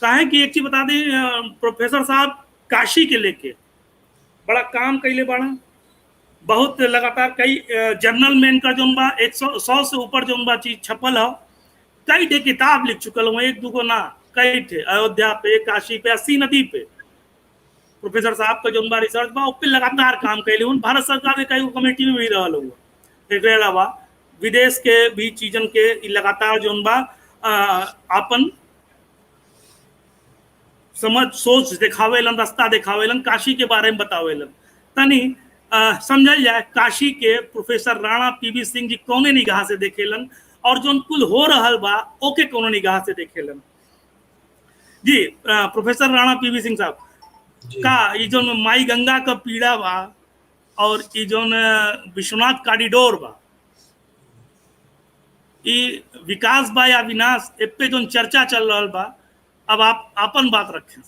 काहे कि एक चीज बता दें, प्रोफेसर साहब काशी के लेके बड़ा काम कैले बड़ा, बहुत लगातार कई जर्नल में इनका जो बा 100 से ऊपर जो बा चीज छपल है, कई ठे किताब लिख चुकल हूँ, एक दूगो ना कई ठे, अयोध्या पे, काशी पे, 80 नदी पे प्रोफेसर साहब का जो बा रिसर्च बा उस पे लगातार काम कैले हूँ। भारत सरकार के कई कमेटी में भी रहा हूँ। एक अलावा विदेश के भी चीजन के लगातार जो बा अपन समझ सोच दिखावेलन, रास्ता दिखावेलन, काशी के बारे में बतावेलन। तनी समझल जाए काशी के प्रोफेसर राणा पीवी सिंह जी कौने निगाह से देखेलन और जो कुल हो रहल बा ओके कौने निगाह से देखेलन। जी प्रोफेसर राणा पीवी सिंह साहब का ये जो माई गंगा का पीड़ा बा और ये जो विश्वनाथ कॉरिडोर बा, ये विकास बा या विनाश, इ पे जो चर्चा चल रहा बा, अब आप अपन बात रखें।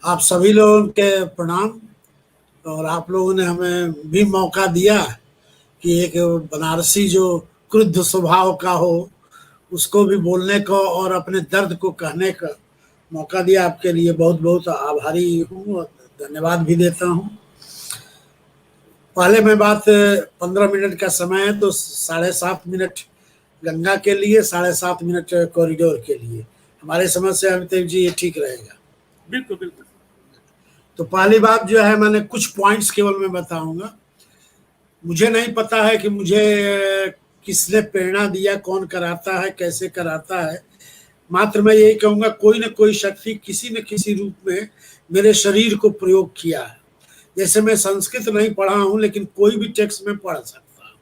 आप सभी लोगों के प्रणाम। और आप लोगों ने हमें भी मौका दिया कि एक बनारसी जो क्रुद्ध स्वभाव का हो उसको भी बोलने को और अपने दर्द को कहने का मौका दिया। आपके लिए बहुत बहुत आभारी हूँ और धन्यवाद भी देता हूँ। पहले मैं बात 15 मिनट का समय है तो 7.5 मिनट गंगा के लिए, 7.5 मिनट कॉरिडोर के लिए। हमारे समझ से अमिताभ जी ये ठीक रहेगा? बिल्कुल बिल्कुल। तो पहली बात जो है, मैंने कुछ पॉइंट्स केवल मैं बताऊंगा। मुझे नहीं पता है कि मुझे किसने प्रेरणा दिया, कौन कराता है, कैसे कराता है। मात्र मैं यही कहूंगा कोई न कोई शक्ति किसी न किसी रूप में मेरे शरीर को प्रयोग किया है। जैसे मैं संस्कृत नहीं पढ़ा हूं लेकिन कोई भी टेक्स्ट में पढ़ सकता हूँ,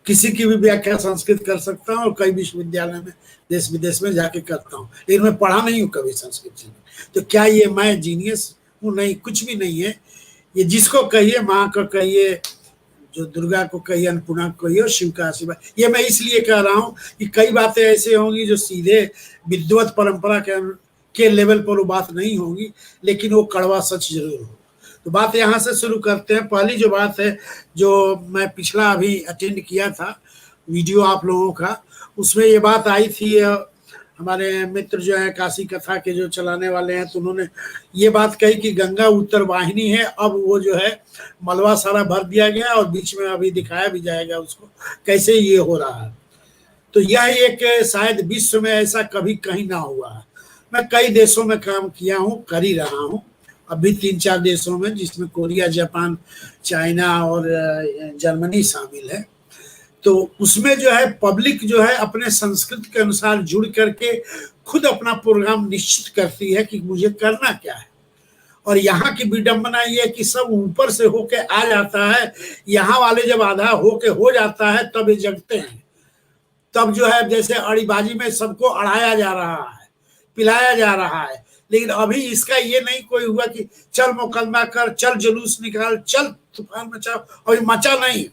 किसी की भी व्याख्या संस्कृत कर सकता हूँ और कई विश्वविद्यालय में देश विदेश में जाके करता हूँ, लेकिन मैं पढ़ा नहीं हूँ कभी संस्कृत में। तो क्या ये मैं जीनियस हूँ? नहीं, कुछ भी नहीं है। ये जिसको कहिए, माँ को कहिए, जो दुर्गा को कहिए, अन्नपूर्णा को कहिए, और शिव का आशीर्वाद। ये मैं इसलिए कह रहा हूँ कि कई बातें ऐसे होंगी जो सीधे विद्वत परंपरा के लेवल पर वो बात नहीं होगी, लेकिन वो कड़वा सच जरूर हो। तो बात यहाँ से शुरू करते हैं। पहली जो बात है, जो मैं पिछला अभी अटेंड किया था वीडियो आप लोगों का, उसमें ये बात आई थी, हमारे मित्र जो है काशी कथा के जो चलाने वाले हैं, तो उन्होंने ये बात कही कि गंगा उत्तर वाहिनी है, अब वो जो है मलबा सारा भर दिया गया और बीच में अभी दिखाया भी जाएगा उसको कैसे ये हो रहा है। तो यह एक शायद विश्व में ऐसा कभी कहीं ना हुआ है। मैं कई देशों में काम किया हूँ, कर ही रहा हूँ अभी 3-4 देशों में, जिसमें कोरिया, जापान, चाइना और जर्मनी शामिल है। तो उसमें जो है पब्लिक जो है अपने संस्कृति के अनुसार जुड़ करके खुद अपना प्रोग्राम निश्चित करती है कि मुझे करना क्या है। और यहाँ की विडंबना ये है कि सब ऊपर से होके आ जाता है, यहाँ वाले जब आधा होके हो जाता है तब ये जगते हैं। तब जो है जैसे अड़ीबाजी में सबको अड़ाया जा रहा है, पिलाया जा रहा है, लेकिन अभी इसका ये नहीं कोई हुआ कि चल मुकदमा कर, चल जुलूस निकाल, चल तूफान मचाओ, अभी मचा नहीं।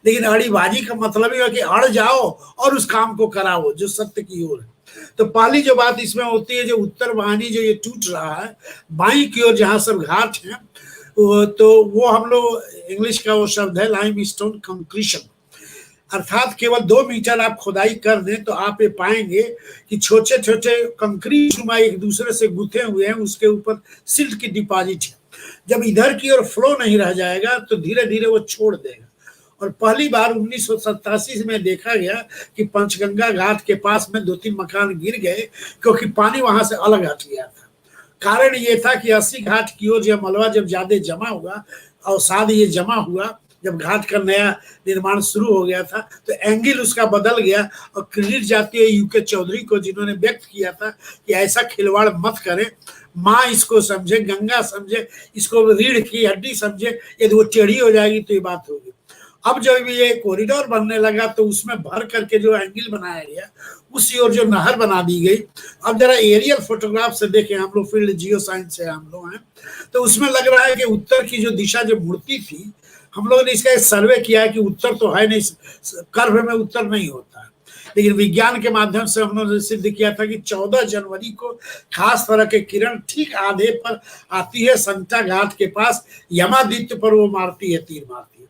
लेकिन अड़ीबाजी का मतलब ही है कि अड़ जाओ और उस काम को कराओ जो सत्य की ओर है। तो पहली जो बात इसमें होती है, जो उत्तर वाहिनी जो ये टूट रहा है, बाई की ओर जहाँ सब घाट हैं, तो वो हम लोग इंग्लिश का वो शब्द है लाइम स्टोन कंक्रीशन, अर्थात केवल 2 मीटर आप खुदाई कर दें तो आप ये पाएंगे कि छोटे छोटे कंक्रीट नुमा एक दूसरे से गुथे हुए हैं, उसके ऊपर सिल्ट की डिपॉजिट है। जब इधर की ओर फ्लो नहीं रह जाएगा तो धीरे धीरे वो छोड़ देगा। और पहली बार 1987 में देखा गया कि पंचगंगा घाट के पास में 2-3 मकान गिर गए क्योंकि पानी वहां से अलग हट गया था। कारण ये था कि 80 घाट की ओर जब मलबा जब ज्यादा जमा हुआ और साथ ये जमा हुआ, जब घाट का नया निर्माण शुरू हो गया था, तो एंगल उसका बदल गया। और क्रेडिट जाती है यूके चौधरी को, जिन्होंने व्यक्त किया था कि ऐसा खिलवाड़ मत करें, माँ इसको समझे, गंगा समझे, इसको रीढ़ की हड्डी समझे, यदि वो टेढ़ी हो जाएगी तो ये बात होगी। अब जब ये कॉरिडोर बनने लगा तो उसमें भर करके जो एंगल बनाया गया उसी ओर जो नहर बना दी गई। अब जरा एरियल फोटोग्राफ से देखें, हम लोग फील्ड जियो साइंस से हम लोग हैं, तो उसमें लग रहा है कि उत्तर की जो दिशा जो मुड़ती थी, हम लोगों ने इसका सर्वे किया है कि उत्तर तो है नहीं, कर्व में उत्तर नहीं होता है, लेकिन विज्ञान के माध्यम से हम लोगों ने सिद्ध किया था कि 14 जनवरी को खास तरह के किरण ठीक आधे पर आती है, संता घाट के पास यमादित्य पर वो मारती है, तीर मारती है।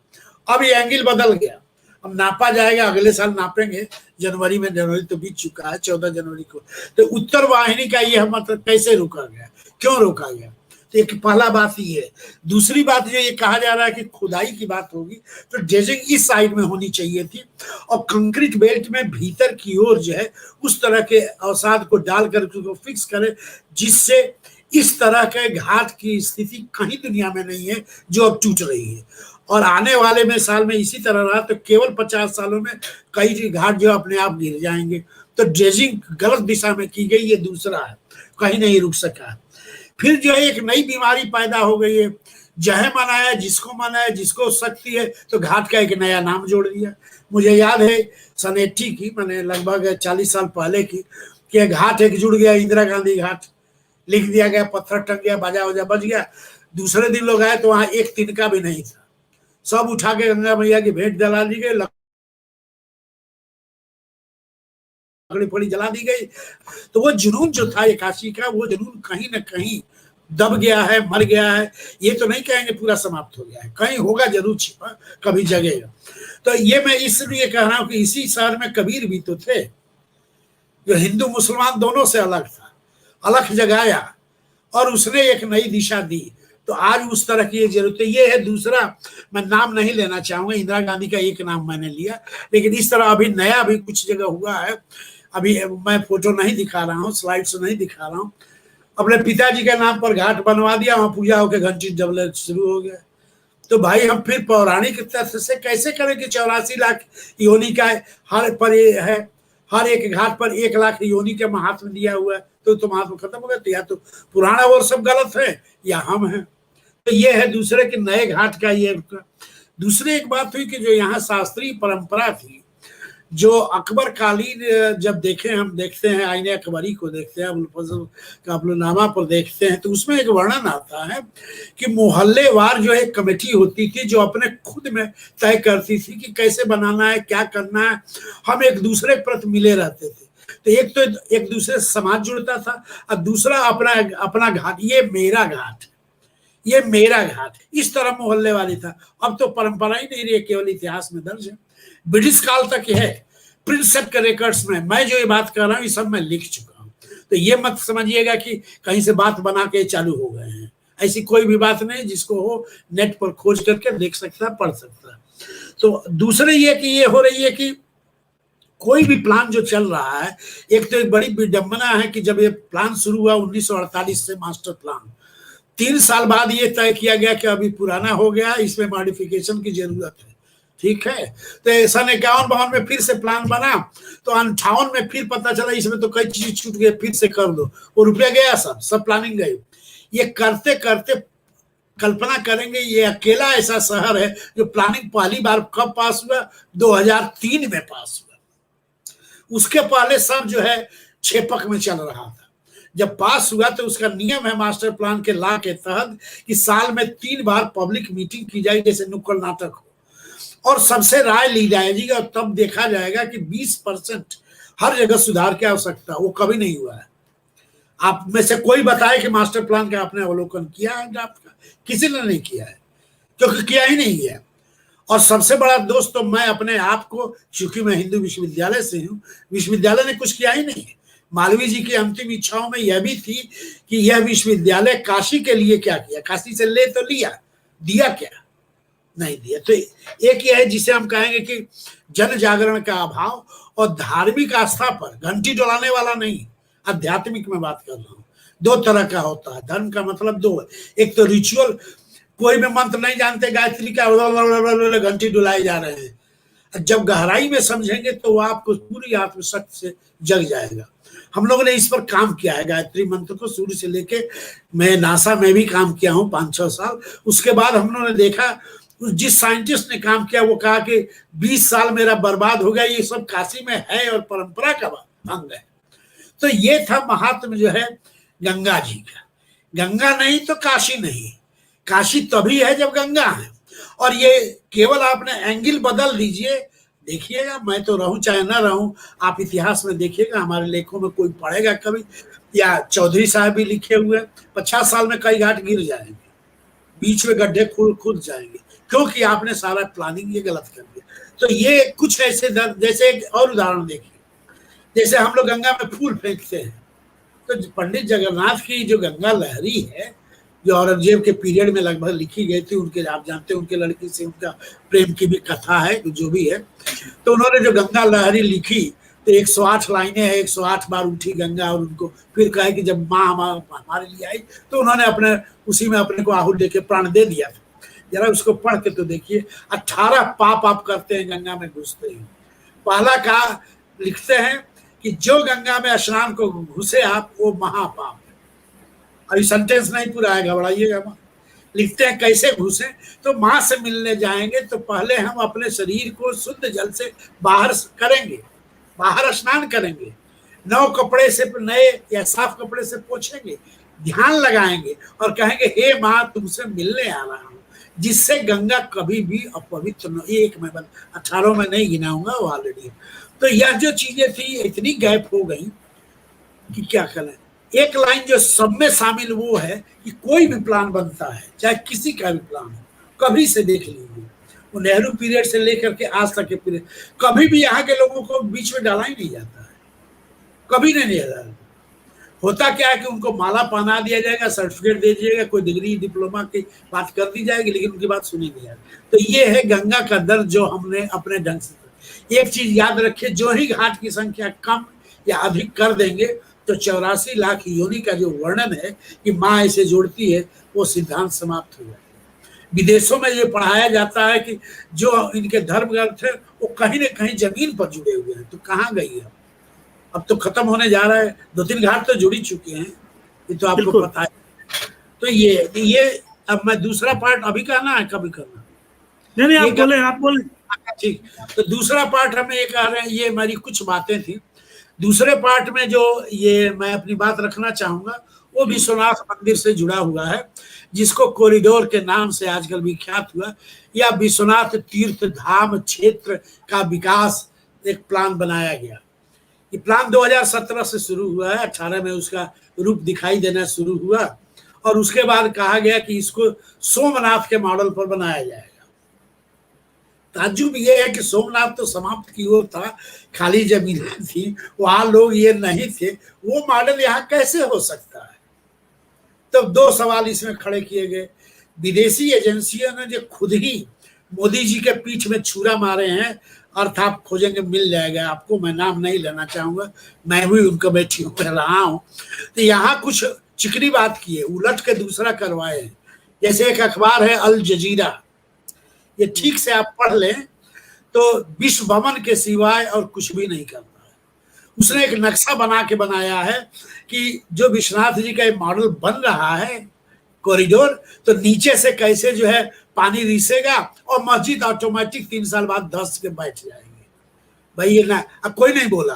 अब ये एंगल बदल गया अब नापा जाएगा, अगले साल नापेंगे जनवरी में, जनवरी तो बीत चुका है 14 जनवरी को। तो उत्तर वाहिनी का ये मतलब कैसे रोका गया, क्यों रोका गया, तो एक पहला बात ये है। दूसरी बात जो ये कहा जा रहा है कि खुदाई की बात होगी तो ड्रेजिंग इस साइड में होनी चाहिए थी और कंक्रीट बेल्ट में भीतर की ओर जो है उस तरह के अवसाद को डालकर उसको फिक्स करे, जिससे इस तरह के घाट की स्थिति कहीं दुनिया में नहीं है जो अब टूट रही है। और आने वाले में साल में इसी तरह रहा तो केवल 50 सालों में कई घाट जो अपने आप गिर जाएंगे। तो ड्रेजिंग गलत दिशा में की गई, ये दूसरा है, कहीं नहीं रुक सका। फिर जो है एक नई बीमारी पैदा हो गई है, जहे मनाया जिसको मनाया, जिसको शक्ति है तो घाट का एक नया नाम जोड़ दिया। मुझे याद है सन 80 की, मैंने लगभग 40 साल पहले की, कि घाट एक जुड़ गया, इंदिरा गांधी घाट लिख दिया गया, पत्थर टंग गया, बाजा वजा बज गया। दूसरे दिन लोग आए तो वहां एक तिनका भी नहीं था, सब उठा के गंगा मैया की भेंट जला दी गई, लकड़ी फड़ी जला दी गई। तो वो जुनून जो था काशी का, वो जुनून कहीं ना कहीं दब गया है, मर गया है। ये तो नहीं कहेंगे पूरा समाप्त हो गया है, कहीं होगा जरूर छिपा, कभी जगेगा। तो ये मैं इसलिए कह रहा हूं कि इसी शहर में कबीर भी तो थे, जो हिंदू मुसलमान दोनों से अलग था, अलग जगाया और उसने एक नई दिशा दी। तो आज उस तरह की जरूरत है। ये है दूसरा, मैं नाम नहीं लेना चाहूंगा, इंदिरा गांधी का एक नाम मैंने लिया, लेकिन इस तरह अभी नया भी कुछ जगह हुआ है। अभी मैं फोटो नहीं दिखा रहा हूँ, स्लाइड से नहीं दिखा रहा हूँ। अपने पिताजी के नाम पर घाट बनवा दिया, वहां पूजा होकर घंटी डबले शुरू हो गया। तो भाई हम फिर पौराणिक तथ्य से कैसे करें कि 84 लाख योनि का हर पर है, हर एक घाट पर 1 लाख योनि के महात्म दिया हुआ है, तो महात्म खत्म हो गया। तो या तो पुराना और सब गलत है या हम हैं। तो ये है दूसरे के नए घाट का। ये दूसरी एक बात हुई कि जो यहाँ शास्त्रीय परंपरा थी, जो अकबर कालीन जब हम देखते हैं, आईने अकबरी को देखते हैं, अबुल फजल का अबुलनामा पर देखते हैं, तो उसमें एक वर्णन आता है कि मोहल्लेवार जो एक कमेटी होती थी जो अपने खुद में तय करती थी कि कैसे बनाना है, क्या करना है। हम एक दूसरे के प्रति मिले रहते थे। तो एक दूसरे से समाज जुड़ता था और दूसरा अपना घाट, ये मेरा घाट, ये मेरा घाट, इस तरह मोहल्ले वाली था। अब तो परंपरा ही नहीं रही, केवल इतिहास में दर्ज है, ब्रिटिश काल तक है, प्रिंसेप के रिकॉर्ड्स में। मैं जो ये बात कर रहा हूँ ये सब मैं लिख चुका हूँ। तो ये मत समझिएगा कि कहीं से बात बना के चालू हो गए हैं, ऐसी कोई भी बात नहीं। जिसको हो नेट पर खोज करके देख सकता, पढ़ सकता। तो दूसरे ये कि ये हो रही है कि कोई भी प्लान जो चल रहा है, एक तो एक बड़ी विडंबना है कि जब ये प्लान शुरू हुआ 1948 से, मास्टर प्लान 3 साल बाद ये तय किया गया कि अभी पुराना हो गया, इसमें मॉडिफिकेशन की जरूरत है। ठीक है, तो सन 51-52 में फिर से प्लान बना, तो 58 में फिर पता चला इसमें तो कई चीज छूट गए, फिर से कर दो, वो रुपया गया, सब प्लानिंग गई। ये करते करते कल्पना करेंगे, ये अकेला ऐसा शहर है जो प्लानिंग पहली बार कब पास हुआ, 2003 में पास हुआ। उसके पहले सब जो है छेपक में चल रहा था। जब पास हुआ तो उसका नियम है मास्टर प्लान के लॉ के तहत कि साल में 3 बार पब्लिक मीटिंग की जाएगी, जैसे नुक्कड़ नाटक हो, और सबसे राय ली जाएगी और तब देखा जाएगा कि 20% हर जगह सुधार की आवश्यकता। वो कभी नहीं हुआ है। आप में से कोई बताए कि मास्टर प्लान का आपने अवलोकन किया है ड्राफ्ट का? किसी ने नहीं किया है, क्योंकि किया ही नहीं है। और सबसे बड़ा दोस्त तो मैं अपने आप को, चूंकि मैं हिंदू विश्वविद्यालय से हूँ, विश्वविद्यालय ने कुछ किया ही नहीं है। मालवीय जी की अंतिम इच्छाओं में यह भी थी कि यह विश्वविद्यालय काशी के लिए क्या किया, काशी से ले तो लिया, दिया क्या? नहीं दिया। तो एक यह है जिसे हम कहेंगे कि जन जागरण का अभाव और धार्मिक आस्था पर, घंटी डोलाने वाला नहीं, आध्यात्मिक में बात कर रहा हूँ। 2 तरह का होता है धर्म का, मतलब 2 है। एक तो रिचुअल, कोई भी मंत्र नहीं जानते, गायत्री का घंटी डुलाए जा रहे हैं। जब गहराई में समझेंगे तो वो आपको पूरी आत्मशक्ति से जग जाएगा। हम लोगों ने इस पर काम किया है, गायत्री मंत्र को शुरू से लेके, मैं नासा में भी काम किया हूँ 5-6 साल। उसके बाद हम लोगों ने देखा, जिस साइंटिस्ट ने काम किया वो कहा कि 20 साल मेरा बर्बाद हो गया, ये सब काशी में है और परंपरा का अंग है। तो ये था महात्म जो है गंगा जी का। गंगा नहीं तो काशी नहीं, काशी तभी है जब गंगा है। और ये केवल आपने एंगल बदल लीजिए, देखिएगा, मैं तो रहूं चाहे ना रहूं, आप इतिहास में देखिएगा, हमारे लेखों में कोई पढ़ेगा कभी, या चौधरी साहब भी लिखे हुए, 50 साल में कई घाट गिर जाएंगे, बीच में गड्ढे खुद जाएंगे, क्योंकि आपने सारा प्लानिंग ये गलत कर दिया। तो ये कुछ ऐसे जैसे एक और उदाहरण देखिए, जैसे हम लोग गंगा में फूल फेंकते हैं, तो पंडित जगन्नाथ की जो गंगा लहरी है, जो औरंगजेब के पीरियड में लगभग लिखी गई थी, उनके आप जानते हैं उनके लड़की से उनका प्रेम की भी कथा है, जो भी है, तो उन्होंने जो गंगा लहरी लिखी तो 108 लाइनें हैं, 108 बार उठी गंगा, और उनको फिर कहा कि जब माँ हमारे लिए आई तो उन्होंने अपने उसी में अपने को आहूत देके प्राण दे दिया था। जरा उसको पढ़ के तो देखिए, 18 पाप आप करते हैं गंगा में घुसते ही। पहला कहा लिखते हैं कि जो गंगा में स्नान को घुसे आप, वो महापाप है। अभी सेंटेंस नहीं पूरा है, घबराइएगा मत। लिखते हैं कैसे घुसे, तो माँ से मिलने जाएंगे तो पहले हम अपने शरीर को शुद्ध जल से बाहर करेंगे, बाहर स्नान करेंगे, नए कपड़े से, नए या साफ कपड़े से पोछेंगे, ध्यान लगाएंगे और कहेंगे हे माँ तुमसे मिलने आ रहा हूँ, जिससे गंगा कभी भी अपवित्र न। ये एक मैं 18 में नहीं गिनाऊंगा, वो ऑलरेडी। तो यह जो चीजें थी इतनी गैप हो गई कि क्या करें। एक लाइन जो सब में शामिल वो है कि कोई भी प्लान बनता है, चाहे किसी का भी प्लान हो, कभी से देख लीजिए, वो नेहरू पीरियड से लेकर के आज तक के पीरियड, कभी भी यहाँ के लोगों को बीच में डाला ही नहीं जाता है, कभी नहीं दिया जाता। होता क्या है कि उनको माला पहना दिया जाएगा, सर्टिफिकेट दे दिएगा, कोई डिग्री डिप्लोमा की बात कर दी जाएगी, लेकिन उनकी बात सुनी नहीं जाएगी। तो ये है गंगा का दर्द जो हमने अपने ढंग से। एक चीज याद रखिए, जो ही घाट की संख्या कम या अधिक कर देंगे तो 84 लाख योनि का जो वर्णन है कि माँ ऐसे जोड़ती है, वो सिद्धांत समाप्त हो जाता है। विदेशों में ये पढ़ाया जाता है कि जो इनके धर्म ग्रंथ है वो कहीं न कहीं जमीन पर जुड़े हुए हैं, तो कहाँ गई है? अब तो खत्म होने जा रहा है, 2-3 घाट तो जुड़ी चुके हैं, ये तो आपको पता है। तो ये अब मैं दूसरा पार्ट अभी कहना है, कभी करना? नहीं आप बोले। ठीक, तो दूसरा पार्ट हमें ये कह रहे हैं, ये हमारी कुछ बातें थी। दूसरे पार्ट में जो ये मैं अपनी बात रखना चाहूंगा वो विश्वनाथ मंदिर से जुड़ा हुआ है, जिसको कॉरिडोर के नाम से आजकल विख्यात हुआ, या विश्वनाथ तीर्थ धाम क्षेत्र का विकास एक प्लान बनाया गया। ये प्लान 2017 से शुरू हुआ है, 18 में उसका रूप दिखाई देना शुरू हुआ, और उसके बाद कहा गया कि इसको सोमनाथ के मॉडल पर बनाया जाएगा। ताज्जुब ये है कि सोमनाथ तो समाप्त की ओर था, खाली जमीनें थी, वहां लोग ये नहीं थे, वो मॉडल यहाँ कैसे हो सकता है? तो 2 सवाल इसमें खड़े किए गए। विदेशी एजेंसियों ने जो खुद ही मोदी जी के पीठ में छुरा मारे हैं, अर्थ आप खोजेंगे मिल जाएगा आपको, मैं नाम नहीं लेना चाहूंगा, मैं भी उनका बैठी में रहा हूँ। तो यहाँ कुछ चिकनी बात की है, उलट के दूसरा करवाए हैं। जैसे एक अखबार है अल जजीरा, ये ठीक से आप पढ़ लें तो विश्व भवन के सिवाय और कुछ भी नहीं करता है। उसने एक नक्शा बना के बनाया है कि जो विश्वनाथ जी का मॉडल बन रहा है कॉरिडोर, तो नीचे से कैसे जो है पानी रिसेगा और मस्जिद ऑटोमेटिक 3 साल बाद धस के बैठ जाएंगे। भाई ये ना, अब कोई नहीं बोला,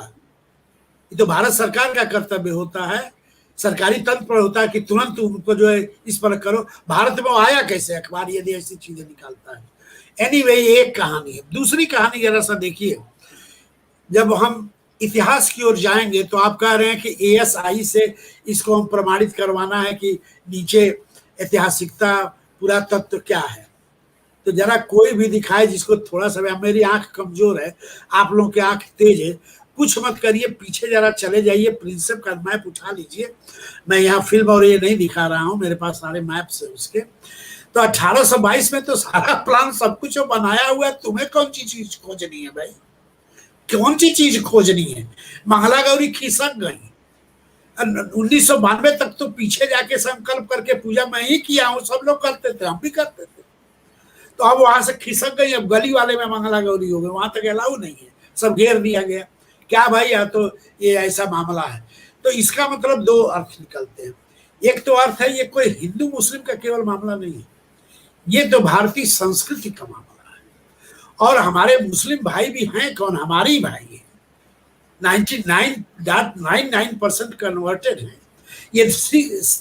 ये तो भारत सरकार का कर्तव्य होता है, सरकारी तंत्र पर होता है कि तुरंत उनको जो है इस पर करो। भारत में आया कैसे अखबार यदि ऐसी चीजें निकालता है? एनीवे, ये एक कहानी है। दूसरी कहानी जरा सा देखिए, जब हम इतिहास की ओर जाएंगे तो आप कह रहे हैं कि ASI से इसको हम प्रमाणित करवाना है कि नीचे ऐतिहासिकता पुरातत्व क्या है। तो जरा कोई भी दिखाए जिसको थोड़ा सा, मेरी आंख कमजोर है, आप लोगों की आंख तेज है, कुछ मत करिए, पीछे जरा चले जाइए, प्रिंसेप का मैप उठा लीजिए। मैं यहाँ फिल्म और ये नहीं दिखा रहा हूँ, मेरे पास सारे मैप्स है उसके। तो 1822 में तो सारा प्लान सब कुछ बनाया हुआ है, तुम्हें कौन सी चीज खोजनी है भाई? कौन सी चीज खोजनी है? मंगला गौरी खिसक गई। 1992 तक तो पीछे जाके संकल्प करके पूजा मैं ही किया हूँ, सब लोग करते थे, हम भी करते थे। तो अब वहां से खिसक गई, अब गली वाले में मंगला गौरी हो गई, वहां तक अलाउ नहीं है, सब घेर दिया गया। क्या भाई, या तो ये ऐसा मामला है। तो इसका मतलब 2 अर्थ निकलते हैं। एक तो अर्थ है ये कोई हिंदू मुस्लिम का केवल मामला नहीं है, ये तो भारतीय संस्कृति का मामला है। और हमारे मुस्लिम भाई भी हैं, कौन? हमारे ही भाई है, 99.99% कन्वर्टेड है। ये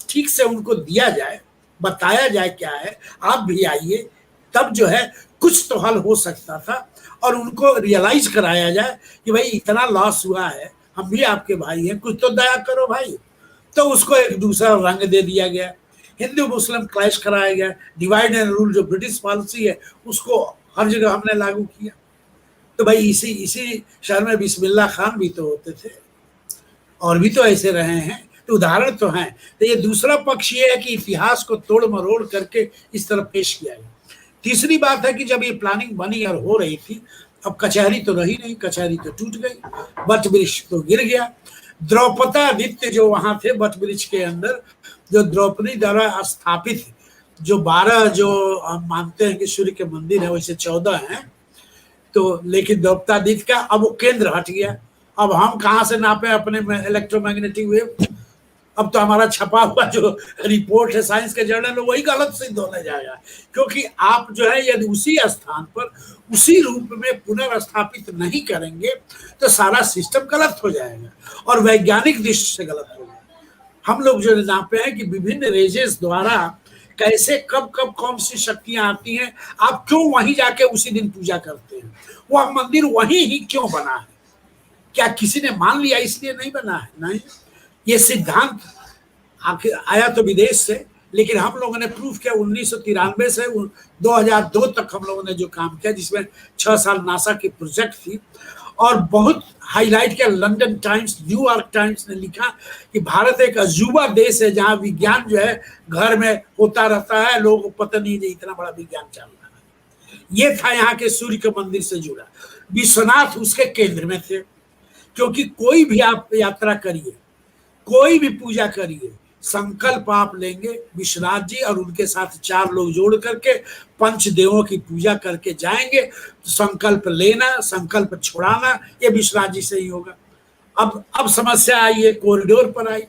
ठीक से उनको दिया जाए, बताया जाए क्या है, आप भी आइए, तब जो है कुछ तो हल हो सकता था। और उनको रियलाइज कराया जाए कि भाई इतना लॉस हुआ है, हम भी आपके भाई हैं, कुछ तो दया करो भाई। तो उसको एक दूसरा रंग दे दिया गया, हिंदू मुस्लिम क्लैश कराया गया, डिवाइड एंड रूल जो ब्रिटिश पॉलिसी है उसको हर जगह हमने लागू किया। तो भाई इसी इसी शहर में बिस्मिल्लाह खान भी तो होते थे, और भी तो ऐसे रहे हैं, तो उदाहरण तो हैं। तो ये दूसरा पक्ष ये है कि इतिहास को तोड़ मरोड़ करके इस तरह पेश किया गया। तीसरी बात है कि जब ये प्लानिंग बनी और हो रही थी, अब कचहरी तो रही नहीं, कचहरी तो टूट गई, वट वृक्ष तो गिर गया। द्रौपदादित्य जो वहां थे वट वृक्ष के अंदर, जो द्रौपदी द्वारा स्थापित जो 12 जो हम मानते हैं कि सूर्य के मंदिर है, वैसे 14 हैं, तो लेकिन द्रौपदादित्य का अब वो केंद्र हट गया। अब हम कहाँ से नापे अपने इलेक्ट्रोमैग्नेटिक वेव? अब तो हमारा छपा हुआ जो रिपोर्ट है साइंस के जर्नल में वही गलत सिद्ध होने जाएगा, क्योंकि आप जो है यदि उसी स्थान पर उसी रूप में पुनर्स्थापित नहीं करेंगे तो सारा सिस्टम गलत हो जाएगा और वैज्ञानिक दृष्टि से गलत हो जाएगा। हम लोग जो नापे हैं कि विभिन्न रेजेस द्वारा कैसे कब कब कौन सी शक्तियां आती हैं, आप क्यों वहीं जाके उसी दिन पूजा करते हैं? वह मंदिर वहीं ही क्यों बना है? क्या किसी ने मान लिया इसलिए नहीं बना है? नहीं, ये सिद्धांत आखिर आया तो विदेश से, लेकिन हम लोगों ने प्रूफ किया 1993 से 2002 तक हम लोगों ने जो काम किया, जिसमें 6 साल नासा की प्रोजेक्ट थी, और बहुत हाईलाइट किया। लंदन टाइम्स, न्यूयॉर्क टाइम्स ने लिखा कि भारत एक अजूबा देश है जहां विज्ञान जो है घर में होता रहता है, लोगों को पता नहीं है इतना बड़ा विज्ञान चल रहा है। ये था यहाँ के सूर्य के मंदिर से जुड़ा। विश्वनाथ उसके केंद्र में थे, क्योंकि कोई भी आप यात्रा करिए, कोई भी पूजा करिए, संकल्प आप लेंगे विश्वनाथ जी और उनके साथ 4 लोग जोड़ करके पंचदेवों की पूजा करके जाएंगे, तो संकल्प लेना, संकल्प छोड़ाना ये विश्वनाथ जी से ही होगा। अब समस्या आई है, कॉरिडोर पर आई,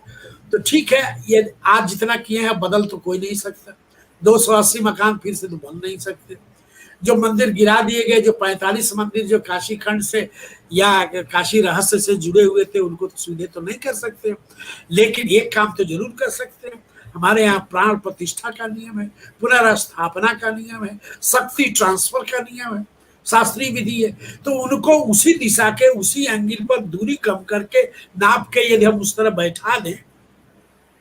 तो ठीक है, ये आज जितना किए हैं बदल तो कोई नहीं सकता। 280 मकान फिर से तो बन नहीं सकते। जो मंदिर गिरा दिए गए, जो 45 मंदिर जो काशी खंड से या काशी रहस्य से जुड़े हुए थे, उनको तो सीधे तो नहीं कर सकते, लेकिन एक काम तो जरूर कर सकते हैं। हमारे यहाँ प्राण प्रतिष्ठा का नियम है, पुनर्स्थापना का नियम है, शक्ति ट्रांसफर का नियम है, शास्त्रीय विधि है। तो उनको उसी दिशा के उसी एंगल पर दूरी कम करके नाप के यदि हम उस तरह बैठा दें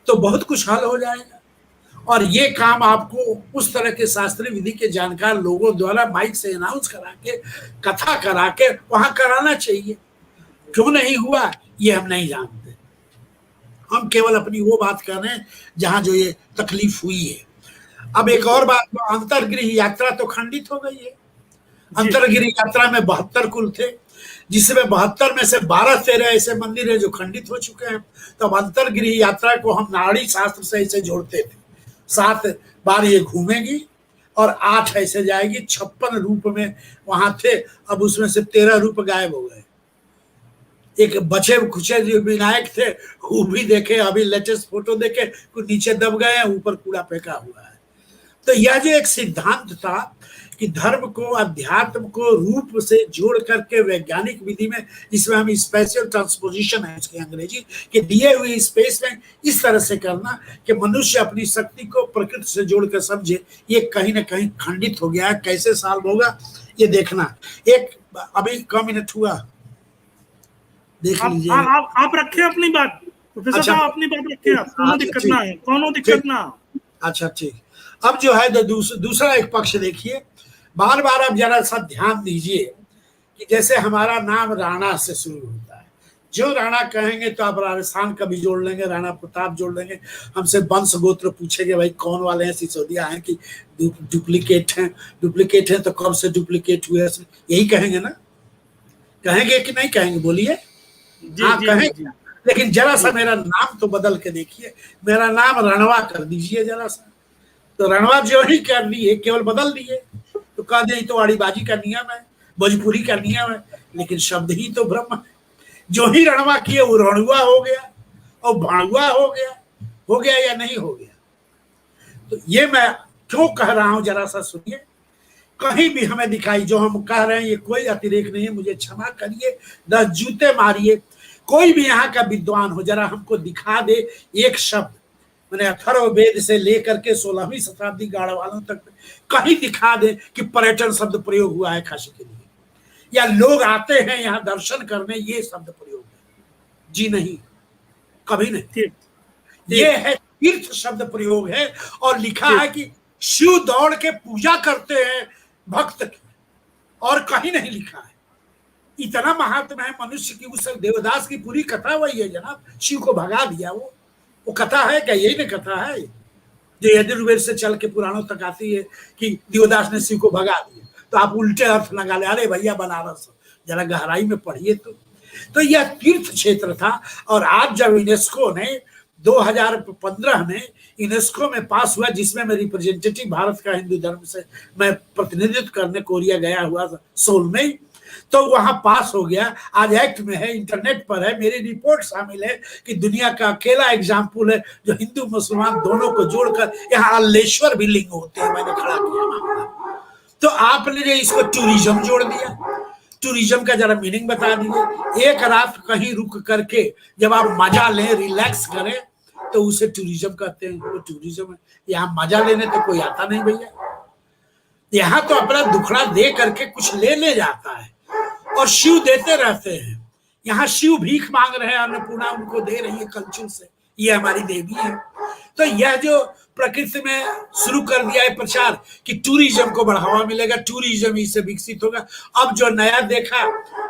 तो बहुत कुछ हल हो जाएगा। और ये काम आपको उस तरह के शास्त्रीय विधि के जानकार लोगों द्वारा माइक से अनाउंस करा के, कथा करा के वहां कराना चाहिए। क्यों नहीं हुआ ये हम नहीं जानते, हम केवल अपनी वो बात कर रहे हैं जहां जो ये तकलीफ हुई है। अब एक और बात, अंतर्गृह यात्रा तो खंडित हो गई है। अंतर्गृह यात्रा में 72 कुल थे, जिसमें 72 में से 12-13 ऐसे मंदिर है जो खंडित हो चुके हैं। तो अब अंतर्गृह यात्रा को हम नाड़ी शास्त्र से ऐसे जोड़ते थे, 7 बार ये घूमेगी और 8 ऐसे जाएगी। 56 रूप में वहां थे, अब उसमें से 13 रूप गायब हो गए। एक बचे खुचे जो विनायक थे वो भी देखे, अभी लेटेस्ट फोटो देखे, कुछ नीचे दब गए हैं, ऊपर कूड़ा फेंका हुआ है। तो यह जो एक सिद्धांत था कि धर्म को अध्यात्म को रूप से जोड़ करके वैज्ञानिक विधि में, जिसमें हम स्पेशल ट्रांसपोजिशन है इसकी अंग्रेजी, कि दिए हुए स्पेस में इस तरह से करना कि मनुष्य अपनी शक्ति को प्रकृति से जोड़कर समझे, ये कहीं ना कहीं खंडित हो गया है। कैसे सॉल्व होगा ये देखना। एक अभी कम मिनट हुआ, देख लीजिए। आप रखे अपनी बात प्रोफेसर साहब, अपनी बात रखे आप, कोनो दिक्कत ना है, कोनो दिक्कत ना। अच्छा ठीक। अब जो है दूसरा एक पक्ष देखिए, बार बार आप जरा सा ध्यान दीजिए कि जैसे हमारा नाम राणा से शुरू होता है, जो राणा कहेंगे तो आप राजस्थान का भी जोड़ लेंगे, राणा प्रताप जोड़ लेंगे। हमसे वंश गोत्र पूछेंगे, भाई कौन वाले हैं, सिसोदिया हैं कि डुप्लीकेट हैं? डुप्लीकेट हैं तो कब से डुप्लीकेट हुए, यही कहेंगे ना? कहेंगे कि नहीं कहेंगे, बोलिए। हाँ कहेंगे, लेकिन जरा सा मेरा नाम तो बदल के देखिए, मेरा नाम रणवा कर दीजिए जरा सा। तो रणवा जो ही कर दिए, केवल बदल दिए, तो कह दे तो आड़ीबाजी का नियम है, भोजपुरी का नियम है, लेकिन शब्द ही तो ब्रह्म है। जो ही रणवा किए वो रणुआ हो गया और भाणुआ हो गया या नहीं हो गया। तो ये मैं क्यों कह रहा हूं जरा सा सुनिए। कहीं भी हमें दिखाई जो हम कह रहे हैं ये कोई अतिरेक नहीं है, मुझे क्षमा करिए, 10 जूते मारिए। कोई भी यहाँ का विद्वान हो जरा हमको दिखा दे एक शब्द, मैंने अथर्ववेद से लेकर के 16वीं शताब्दी गाढ़वालों तक कहीं दिखा दे कि पर्यटन शब्द प्रयोग हुआ है काशी के लिए, या लोग आते हैं यहाँ दर्शन करने, ये शब्द प्रयोग है। जी नहीं, कभी नहीं। ये है तीर्थ शब्द प्रयोग है, और लिखा है कि शिव दौड़ के पूजा करते हैं भक्त की, और कहीं नहीं लिखा है। इतना महात्मा है मनुष्य की। उस देवदास की पूरी कथा वही है जनाब, शिव को भगा दिया। वो कथा है क्या? यही ना कथा है जो यजुर्वेद से चल के पुराणों तक आती है कि देवदास ने शिव को भगा दिया। तो आप उल्टे अर्थ लगा ले, अरे भैया बनारस, जरा गहराई में पढ़िए। तो यह तीर्थ क्षेत्र था। और आज जब यूनेस्को ने 2015 में यूनेस्को में पास हुआ, जिसमें मैं रिप्रेजेंटेटिव भारत का हिंदू धर्म से मैं प्रतिनिधित्व करने कोरिया गया हुआ था सोल में, तो वहां पास हो गया। आज एक्ट में है, इंटरनेट पर है, मेरी रिपोर्ट शामिल है कि दुनिया का अकेला एग्जाम्पल है जो हिंदू मुसलमान दोनों को जोड़कर यहाँ अल्लेश्वर भी लिंग होते हैं, मैंने खड़ा किया मामला। तो आपने जो इसको टूरिज्म जोड़ दिया, टूरिज्म का जरा मीनिंग बता दीजिए। एक रात कहीं रुक करके जब आप मजा लें, रिलैक्स करें, तो उसे टूरिज्म कहते हैं। वो टूरिज्म है। यहाँ मजा लेने तो कोई आता नहीं भैया, यहाँ तो अपना दुखड़ा दे करके कुछ ले जाता है और शिव देते रहते हैं। यहाँ शिव भीख मांग रहे हैं, अन्नपूर्णा उनको दे रही है कलछुल से, ये हमारी देवी है। तो यह जो प्रकृति में शुरू कर दिया है प्रचार कि टूरिज्म को बढ़ावा मिलेगा, टूरिज्म इससे विकसित होगा। अब जो नया देखा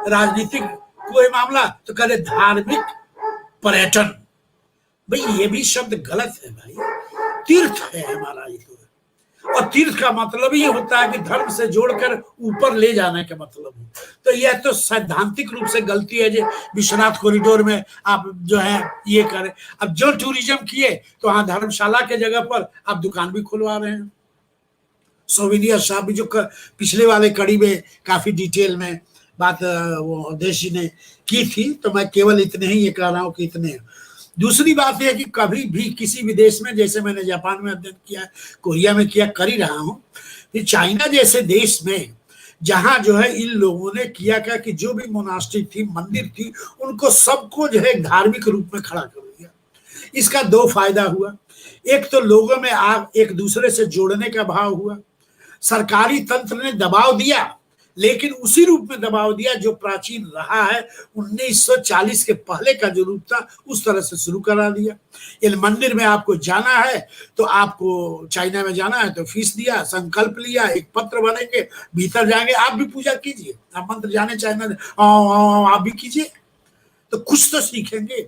राजनीतिक कोई मामला, तो कह रहे धार्मिक पर्यटन। भाई ये भी शब्द गलत है भाई, तीर्थ है हमारा ये तो। और तीर्थ का मतलब ही होता है कि धर्म से जोड़कर ऊपर ले जाने का मतलब है। तो यह तो सैद्धांतिक रूप से गलती है जो विश्वनाथ कॉरिडोर में आप जो है ये करें। अब जो टूरिज्म किए तो वहां धर्मशाला के जगह पर आप दुकान भी खुलवा रहे हैं। सोविनियर साहब भी जो पिछले वाले कड़ी में काफी डिटेल में बात वो अवधेश जी ने की थी, तो मैं केवल इतने ही ये कह रहा हूँ कि इतने। दूसरी बात यह कि कभी भी किसी विदेश में, जैसे मैंने जापान में अध्ययन किया, कोरिया में किया, कर ही रहा हूं, कि चाइना जैसे देश में जहां जो है इन लोगों ने किया क्या कि जो भी मोनास्ट्री थी, मंदिर थी, उनको सबको जो है धार्मिक रूप में खड़ा कर दिया। इसका दो फायदा हुआ। एक तो लोगों में एक दूसरे से जोड़ने का भाव हुआ। सरकारी तंत्र ने दबाव दिया, लेकिन उसी रूप में दबाव दिया जो प्राचीन रहा है। 1940 के पहले का जो रूप था उस तरह से शुरू करा दिया। इन मंदिर में आपको जाना है तो आपको चाइना में जाना है तो फीस दिया, संकल्प लिया, एक पत्र बनेंगे, भीतर जाएंगे, आप भी पूजा कीजिए, आप मंत्र जाने चाइना आप भी कीजिए, तो कुछ तो सीखेंगे।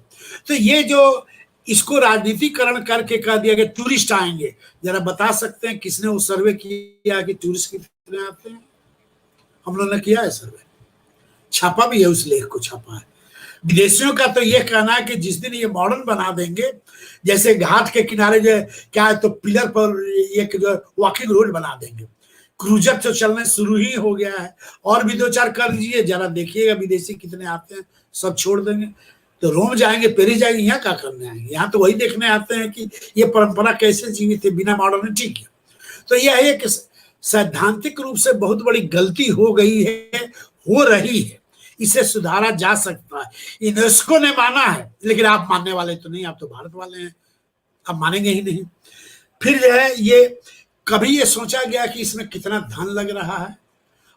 तो ये जो इसको राजनीतिकरण करके कह दिया कि टूरिस्ट आएंगे, जरा बता सकते हैं किसने वो सर्वे किया कि टूरिस्ट कितने आते हैं? हम लोगों ने किया है सर्वे, छापा भी है, उस लेख को छापा है। विदेशियों का तो यह कहना है कि जिस दिन ये मॉडर्न बना देंगे, जैसे घाट के किनारे जो है क्या है, तो पिलर पर एक जो वॉकिंग रोड बना देंगे। क्रूजर तो चलने शुरू ही हो गया है, और भी 2-4 कर दीजिए, जरा देखिएगा विदेशी कितने आते हैं, सब छोड़ देंगे। तो रोम जाएंगे, पेरिस जाएंगे, यहाँ क्या करने आएंगे? यहाँ तो वही देखने आते हैं कि ये परंपरा कैसे जीवित है बिना मॉडर्निटी के। तो यह एक सैद्धांतिक रूप से बहुत बड़ी गलती हो गई है, हो रही है, इसे सुधारा जा सकता है। यूनेस्को ने माना है, लेकिन आप मानने वाले तो नहीं, आप तो भारत वाले हैं, आप मानेंगे ही नहीं। फिर जो है ये कभी ये सोचा गया कि इसमें कितना धन लग रहा है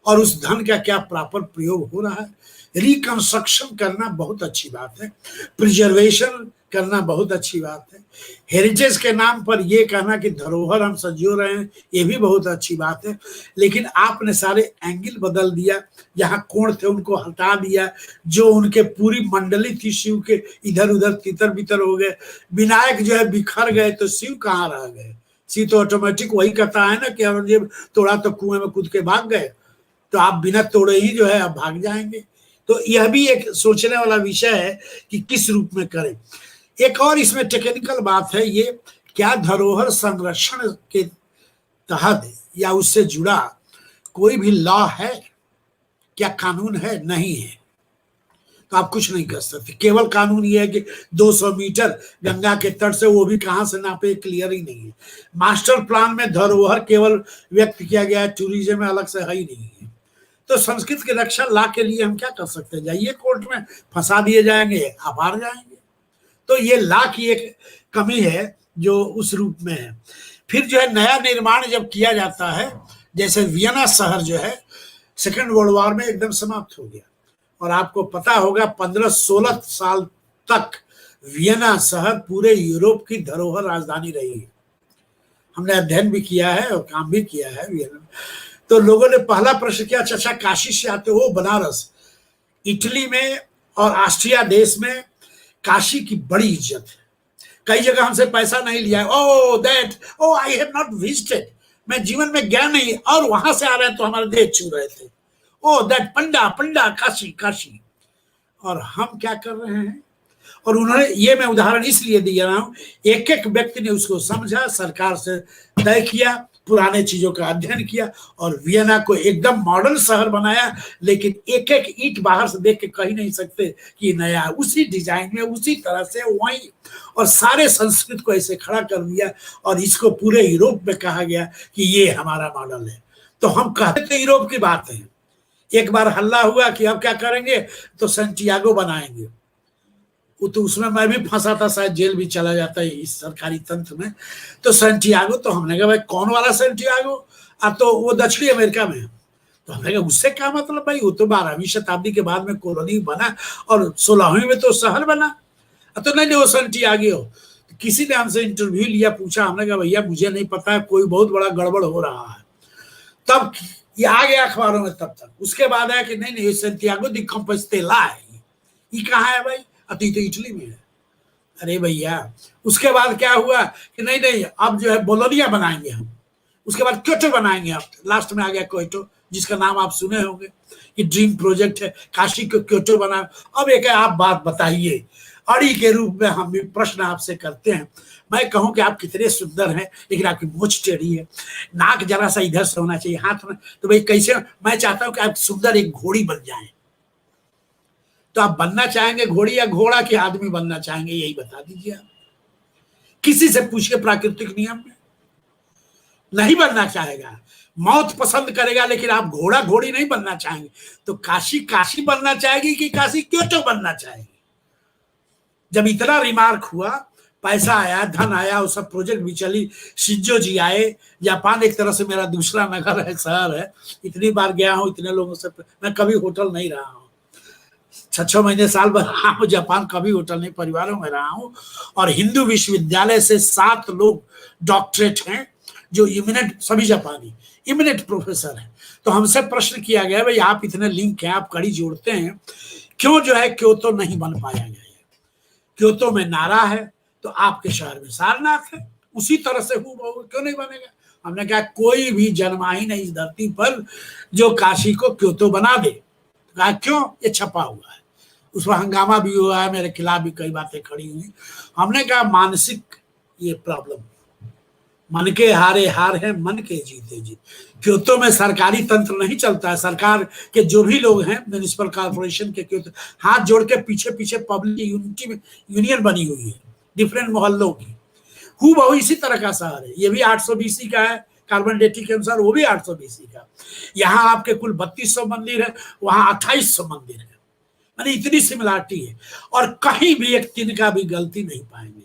और उस धन का क्या प्रॉपर प्रयोग हो रहा है? रिकंस्ट्रक्शन करना बहुत अच्छी बात है, प्रिजर्वेशन करना बहुत अच्छी बात है, हेरिटेज के नाम पर ये कहना कि धरोहर हम संजो रहे हैं, ये भी बहुत अच्छी बात है। लेकिन आपने सारे एंगल बदल दिया, जहां कोण थे उनको हटा दिया, जो उनके पूरी मंडली थी शिव के इधर उधर तितर बितर हो गए, विनायक जो है बिखर गए, तो शिव कहाँ रह गए? शिव तो ऑटोमेटिक वही कहता है ना कि औरंगजेब तोड़ा तो कुएं में कूद के भाग गए, तो आप बिना तोड़े ही जो है आप भाग जाएंगे। तो यह भी एक सोचने वाला विषय है कि किस रूप में करें। एक और इसमें टेक्निकल बात है, ये क्या धरोहर संरक्षण के तहत या उससे जुड़ा कोई भी लॉ है, क्या कानून है? नहीं है, तो आप कुछ नहीं कर सकते। केवल कानून ये है कि 200 मीटर गंगा के तट से, वो भी कहां से नापे क्लियर ही नहीं है। मास्टर प्लान में धरोहर केवल व्यक्त किया गया है, टूरिज्म में अलग से है ही नहीं है। तो संस्कृत की रक्षा ला के लिए हम क्या कर सकते हैं? जाइए कोर्ट में, फंसा दिए जाएंगे, आप हार जाएंगे। तो ये ला की एक कमी है जो उस रूप में है। फिर जो है नया निर्माण जब किया जाता है, जैसे वियना शहर जो है सेकेंड वर्ल्ड वॉर में एकदम समाप्त हो गया, और आपको पता होगा 15-16 साल तक वियना शहर पूरे यूरोप की धरोहर राजधानी रही है। हमने अध्ययन भी किया है और काम भी किया है वियना। तो लोगों ने पहला प्रश्न किया, अच्छा काशी से आते हो बनारस, इटली में और ऑस्ट्रिया देश में काशी की बड़ी इज्जत है। कई जगह हमसे पैसा नहीं लिया, ओ आई हैव नॉट विजिटेड, मैं जीवन में गया नहीं, और वहां से आ रहे हैं तो हमारे देह छू रहे थे, ओ दैट पंडा पंडा काशी काशी। और हम क्या कर रहे हैं? और उन्होंने, ये मैं उदाहरण इसलिए दिया रहा हूं, एक एक व्यक्ति ने उसको समझा, सरकार से तय किया, पुराने चीजों का अध्ययन किया और वियना को एकदम मॉडर्न शहर बनाया। लेकिन एक एक ईंट बाहर से देख के कह नहीं सकते कि नया, उसी डिजाइन में उसी तरह से वही, और सारे संस्कृत को ऐसे खड़ा कर दिया और इसको पूरे यूरोप में कहा गया कि ये हमारा मॉडल है। तो हम कहते थे यूरोप की बात है। एक बार हल्ला हुआ कि अब क्या करेंगे, तो सैंटियागो बनाएंगे। तो उसमें मैं भी फंसा था, शायद जेल भी चला जाता है इस सरकारी तंत्र में। तो सैंटियागो, तो हमने कहा भाई कौन वाला सैंटियागो? अब तो वो दक्षिणी अमेरिका में है। तो हमने कहा उससे क्या मतलब भाई, वो तो 12वीं शताब्दी के बाद में कॉलोनी बना और 16वीं में तो शहर बना। तो नहीं वो सैंटियागो। तो किसी ने हमसे इंटरव्यू लिया, पूछा, हमने कहा भैया मुझे नहीं पता है, कोई बहुत बड़ा गड़बड़ हो रहा है। तब ये आ गया अखबारों में। तब तक उसके बाद आया कि नहीं सैंटियागो दी कंपोस्टेला है। ये कहाँ है भाई? अति तो इटली में है। अरे भैया, उसके बाद क्या हुआ कि नहीं अब जो है बोलोनिया बनाएंगे हम, उसके बाद क्योटो बनाएंगे, अब लास्ट में आ गया क्योटो, जिसका नाम आप सुने होंगे, ये ड्रीम प्रोजेक्ट है, काशी को क्योटो बना। अब एक आप बात बताइए, अड़ी के रूप में हम भी प्रश्न आपसे करते हैं। मैं कहूं कि आप कितने सुंदर हैं, लेकिन आपकी मूंछ टेढ़ी है, नाक जरा सा इधर से होना चाहिए, हाथ में, तो भाई कैसे? मैं चाहता हूं कि आप सुंदर एक घोड़ी बन जाएं। तो आप बनना चाहेंगे घोड़ी या घोड़ा के आदमी बनना चाहेंगे, यही बता दीजिए आप। किसी से पूछिए, प्राकृतिक नियम में नहीं बनना चाहेगा, मौत पसंद करेगा, लेकिन आप घोड़ा घोड़ी नहीं बनना चाहेंगे। तो काशी काशी बनना चाहेगी कि काशी क्योटो बनना चाहेगी? जब इतना रिमार्क हुआ, पैसा आया, धन आया, वो सब प्रोजेक्ट भी चली, शिंजो जी आए। जापान एक तरह से मेरा दूसरा नगर है, शहर है। इतनी बार गया हूं, इतने लोगों से, मैं कभी होटल नहीं रहा हूं, 6 महीने साल भर रहा हूँ जापान, कभी होटल नहीं, परिवारों में रहा हूँ। और हिंदू विश्वविद्यालय से 7 लोग डॉक्टरेट हैं, जो इमिनेंट, सभी जापानी इमिनेंट प्रोफेसर हैं। तो हमसे प्रश्न किया गया, भाई आप इतने लिंक हैं, आप कड़ी जोड़ते हैं, क्यों जो है क्योतो नहीं बन पाया गया? क्योतो में नारा है, तो आपके शहर में सारनाथ है, उसी तरह से क्यों नहीं बनेगा? हमने कहा कोई भी जन्मा ही नहीं इस धरती पर जो काशी को क्योतो बना दे। कहा क्यों? ये छपा हुआ है, उस पर हंगामा भी हुआ है, मेरे खिलाफ भी कई बातें खड़ी हुई। हमने कहा मानसिक ये प्रॉब्लम, मन के हारे हार है, मन के जीते जीत। क्योतो में सरकारी तंत्र नहीं चलता है, सरकार के जो भी लोग हैं, म्युनिसिपल कॉर्पोरेशन के क्योतो हाथ जोड़ के पीछे पीछे पब्लिक यूनिटी में यूनियन बनी हुई है, डिफरेंट मोहल्लों की। हूबहू इसी तरह का शहर है, ये भी 800 BC का है, कार्बन डेटिंग के अनुसार वो भी 800 BC का। यहाँ आपके कुल 3200 मंदिर है, वहां 2800 मंदिर है, माने इतनी सिमिलरिटी है, और कहीं भी एक तिनका भी गलती नहीं पाएंगे।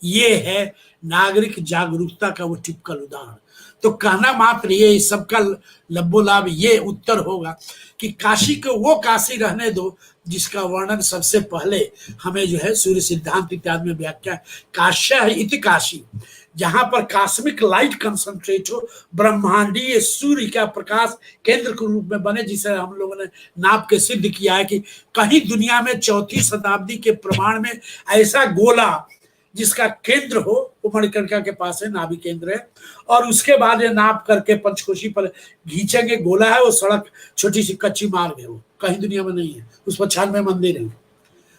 ये है नागरिक जागरूकता का वो टिपिकल उदाहरण। तो कहना मात्र ये सबका लब्बोलाभ ये उत्तर होगा कि काशी को वो काशी रहने दो जिसका वर्णन सबसे पहले हमें जो है सूर्य सिद्धांत इत्यादि में व्याख्या, काश्य इति काशी, जहां पर कॉस्मिक लाइट कंसंट्रेट हो, ब्रह्मांडीय सूर्य का प्रकाश केंद्र के रूप में बने, जिसे हम लोगों ने नाप के सिद्ध किया है कि कहीं दुनिया में 4वीं शताब्दी के प्रमाण में ऐसा गोला जिसका केंद्र हो, वो मणिकर्णिका के पास है, नाभि केंद्र है। और उसके बाद ये नाप करके पंचकोशी पर घींचेंगे, गोला है वो, सड़क छोटी सी कच्ची मार्ग है, वो कहीं दुनिया में नहीं है, उस पर 96 मंदिर हैं,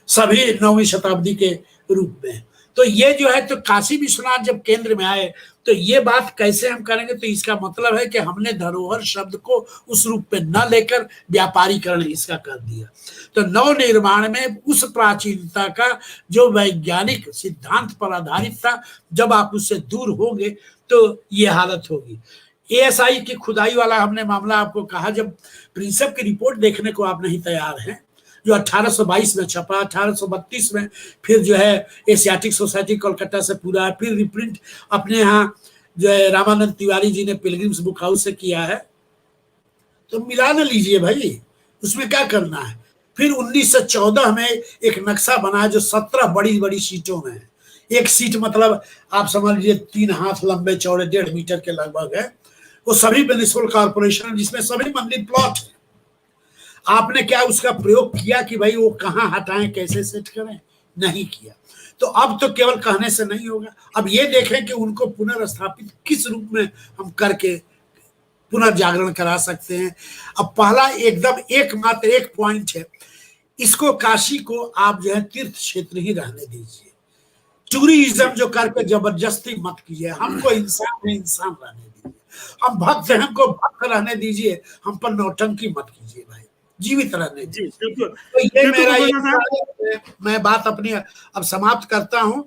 सभी 9वीं शताब्दी के रूप में। तो ये जो है, तो काशी विश्वनाथ जब केंद्र में आए, तो ये बात कैसे हम करेंगे? तो इसका मतलब है कि हमने धरोहर शब्द को उस रूप में न लेकर व्यापारीकरण इसका कर दिया। तो नव निर्माण में उस प्राचीनता का जो वैज्ञानिक सिद्धांत पर आधारित था, जब आप उससे दूर होंगे तो ये हालत होगी। ASI की खुदाई वाला हमने मामला आपको कहा, जब प्रिंसिप की रिपोर्ट देखने को आप नहीं तैयार हैं, जो 1822 में छपा, 1832 में फिर जो है एशियाटिक सोसाइटी कोलकाता से पूरा है, फिर रिप्रिंट अपने यहाँ जो है रामानंद तिवारी जी ने पिलग्रिम्स बुक हाउस से किया है। तो मिला न लीजिए भाई, उसमें क्या करना है। फिर 1914 में एक नक्शा बना जो 17 बड़ी बड़ी सीटों में है। एक सीट मतलब आप समझ लीजिए 3 हाथ लंबे चौड़े 1.5 मीटर के लगभग है। वो सभी म्युनिसिपल कॉर्पोरेशन, जिसमें सभी मंदिर प्लॉट है। आपने क्या उसका प्रयोग किया कि भाई वो कहाँ हटाएं, कैसे सेट करें? नहीं किया। तो अब तो केवल कहने से नहीं होगा, अब ये देखें कि उनको पुनर्स्थापित किस रूप में हम करके पुनर्जागरण करा सकते हैं। अब पहला एकदम एकमात्र एक पॉइंट है, इसको काशी को आप जो है तीर्थ क्षेत्र ही रहने दीजिए। टूरिज्म जो करके जबरदस्ती मत कीजिए, हमको इंसान में इंसान रहने दीजिए, हम भक्त हैं हमको भक्त रहने दीजिए, हम पर नौटंकी मत कीजिए भाई, जीवित रहने जी दीजिए। बिल्कुल तो ये बिल्कुल मेरा प्रोफेसर साहब। मैं बात अपनी अब समाप्त करता हूं।